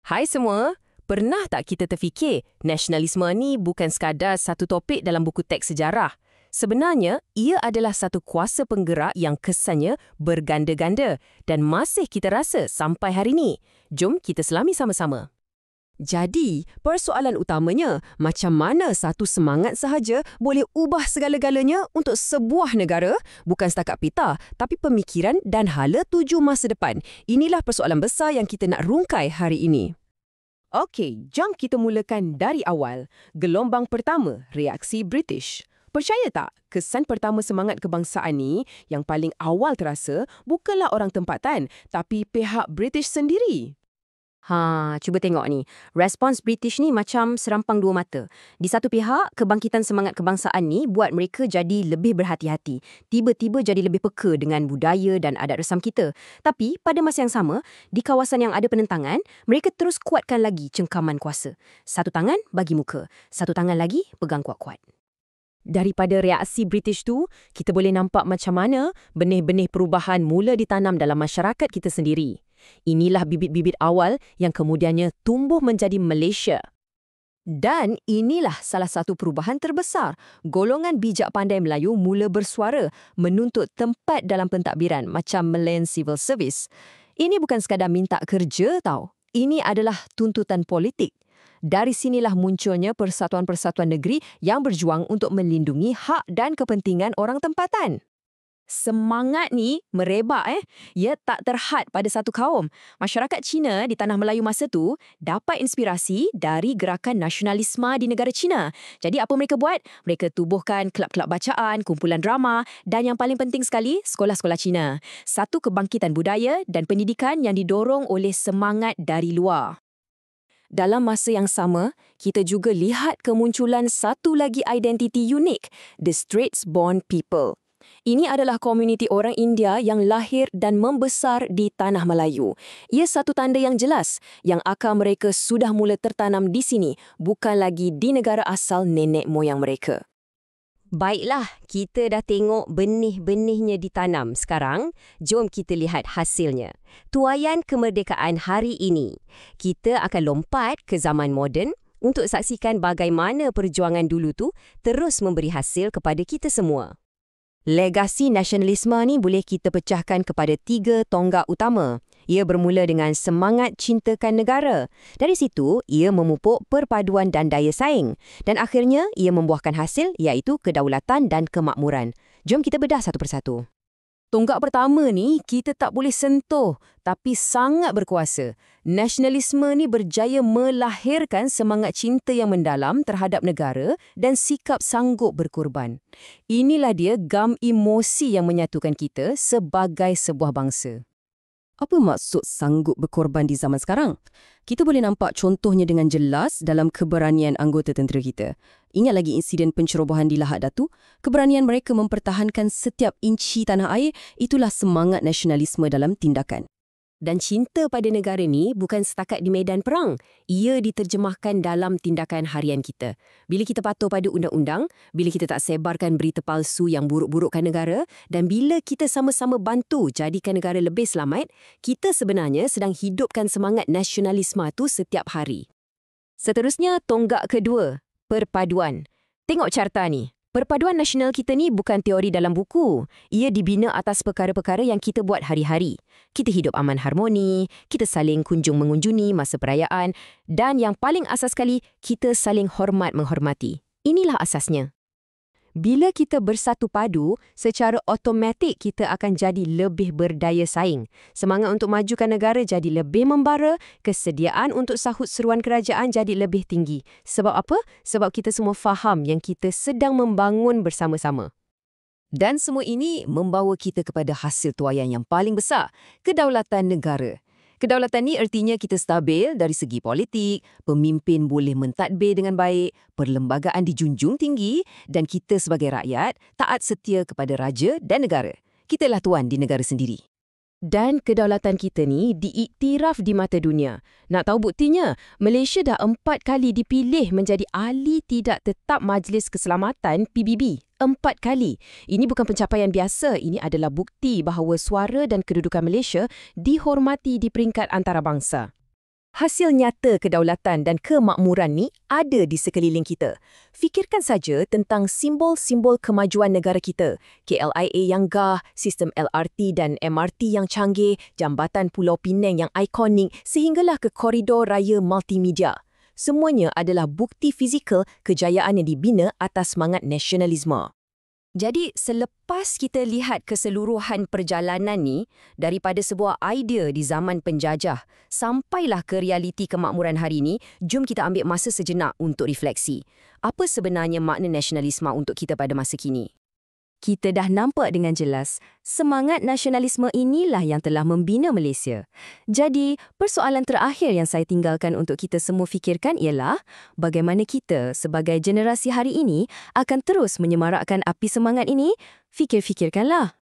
Hai semua, pernah tak kita terfikir nasionalisme ni bukan sekadar satu topik dalam buku teks sejarah? Sebenarnya, ia adalah satu kuasa penggerak yang kesannya berganda-ganda dan masih kita rasa sampai hari ini. Jom kita selami sama-sama. Jadi, persoalan utamanya, macam mana satu semangat sahaja boleh ubah segala-galanya untuk sebuah negara, bukan setakat peta, tapi pemikiran dan hala tuju masa depan. Inilah persoalan besar yang kita nak rungkai hari ini. Okey, jom kita mulakan dari awal. Gelombang pertama, reaksi British. Percaya tak, kesan pertama semangat kebangsaan ni yang paling awal terasa bukanlah orang tempatan, tapi pihak British sendiri. Cuba tengok ni. Respons British ni macam serampang dua mata. Di satu pihak, kebangkitan semangat kebangsaan ni buat mereka jadi lebih berhati-hati. Tiba-tiba jadi lebih peka dengan budaya dan adat resam kita. Tapi, pada masa yang sama, di kawasan yang ada penentangan, mereka terus kuatkan lagi cengkaman kuasa. Satu tangan bagi muka, satu tangan lagi pegang kuat-kuat. Daripada reaksi British tu, kita boleh nampak macam mana benih-benih perubahan mula ditanam dalam masyarakat kita sendiri. Inilah bibit-bibit awal yang kemudiannya tumbuh menjadi Malaysia. Dan inilah salah satu perubahan terbesar. Golongan bijak pandai Melayu mula bersuara menuntut tempat dalam pentadbiran macam Malayan Civil Service. Ini bukan sekadar minta kerja tau. Ini adalah tuntutan politik. Dari sinilah munculnya persatuan-persatuan negeri yang berjuang untuk melindungi hak dan kepentingan orang tempatan. Semangat ni merebak Ia tak terhad pada satu kaum. Masyarakat Cina di Tanah Melayu masa tu dapat inspirasi dari gerakan nasionalisme di negara Cina. Jadi apa mereka buat? Mereka tubuhkan kelab-kelab bacaan, kumpulan drama dan yang paling penting sekali, sekolah-sekolah Cina. Satu kebangkitan budaya dan pendidikan yang didorong oleh semangat dari luar. Dalam masa yang sama, kita juga lihat kemunculan satu lagi identiti unik, The Straits-born People. Ini adalah komuniti orang India yang lahir dan membesar di Tanah Melayu. Ia satu tanda yang jelas yang akar mereka sudah mula tertanam di sini, bukan lagi di negara asal nenek moyang mereka. Baiklah, kita dah tengok benih-benihnya ditanam. Sekarang, jom kita lihat hasilnya. Tuaian kemerdekaan hari ini. Kita akan lompat ke zaman moden untuk saksikan bagaimana perjuangan dulu tu terus memberi hasil kepada kita semua. Legasi nasionalisme ni boleh kita pecahkan kepada 3 tonggak utama. Ia bermula dengan semangat cintakan negara. Dari situ, ia memupuk perpaduan dan daya saing. Dan akhirnya, ia membuahkan hasil iaitu kedaulatan dan kemakmuran. Jom kita bedah satu persatu. Tonggak pertama ni kita tak boleh sentuh, tapi sangat berkuasa. Nasionalisme ni berjaya melahirkan semangat cinta yang mendalam terhadap negara dan sikap sanggup berkorban. Inilah dia gam emosi yang menyatukan kita sebagai sebuah bangsa. Apa maksud sanggup berkorban di zaman sekarang? Kita boleh nampak contohnya dengan jelas dalam keberanian anggota tentera kita. Ingat lagi insiden pencerobohan di Lahad Datu? Keberanian mereka mempertahankan setiap inci tanah air, itulah semangat nasionalisme dalam tindakan. Dan cinta pada negara ni bukan setakat di medan perang. Ia diterjemahkan dalam tindakan harian kita. Bila kita patuh pada undang-undang, bila kita tak sebarkan berita palsu yang buruk-burukkan negara, dan bila kita sama-sama bantu jadikan negara lebih selamat, kita sebenarnya sedang hidupkan semangat nasionalisme itu setiap hari. Seterusnya, tonggak kedua, perpaduan. Tengok carta ni. Perpaduan nasional kita ni bukan teori dalam buku. Ia dibina atas perkara-perkara yang kita buat hari-hari. Kita hidup aman harmoni, kita saling kunjung-mengunjungi masa perayaan, dan yang paling asas sekali, kita saling hormat-menghormati. Inilah asasnya. Bila kita bersatu padu, secara automatik kita akan jadi lebih berdaya saing. Semangat untuk majukan negara jadi lebih membara, kesediaan untuk sahut seruan kerajaan jadi lebih tinggi. Sebab apa? Sebab kita semua faham yang kita sedang membangun bersama-sama. Dan semua ini membawa kita kepada hasil tuaian yang paling besar, kedaulatan negara. Kedaulatan ni artinya kita stabil dari segi politik, pemimpin boleh mentadbir dengan baik, perlembagaan dijunjung tinggi dan kita sebagai rakyat taat setia kepada raja dan negara. Kitalah tuan di negara sendiri. Dan kedaulatan kita ni diiktiraf di mata dunia. Nak tahu buktinya? Malaysia dah 4 kali dipilih menjadi ahli tidak tetap Majlis Keselamatan PBB. 4 kali. Ini bukan pencapaian biasa. Ini adalah bukti bahawa suara dan kedudukan Malaysia dihormati di peringkat antarabangsa. Hasil nyata kedaulatan dan kemakmuran ni ada di sekeliling kita. Fikirkan saja tentang simbol-simbol kemajuan negara kita. KLIA yang gah, sistem LRT dan MRT yang canggih, jambatan Pulau Pinang yang ikonik sehinggalah ke koridor raya multimedia. Semuanya adalah bukti fizikal kejayaan yang dibina atas semangat nasionalisme. Jadi, selepas kita lihat keseluruhan perjalanan ni, daripada sebuah idea di zaman penjajah, sampailah ke realiti kemakmuran hari ini, jom kita ambil masa sejenak untuk refleksi. Apa sebenarnya makna nasionalisme untuk kita pada masa kini? Kita dah nampak dengan jelas, semangat nasionalisme inilah yang telah membina Malaysia. Jadi, persoalan terakhir yang saya tinggalkan untuk kita semua fikirkan ialah bagaimana kita sebagai generasi hari ini akan terus menyemarakkan api semangat ini? Fikir-fikirkanlah.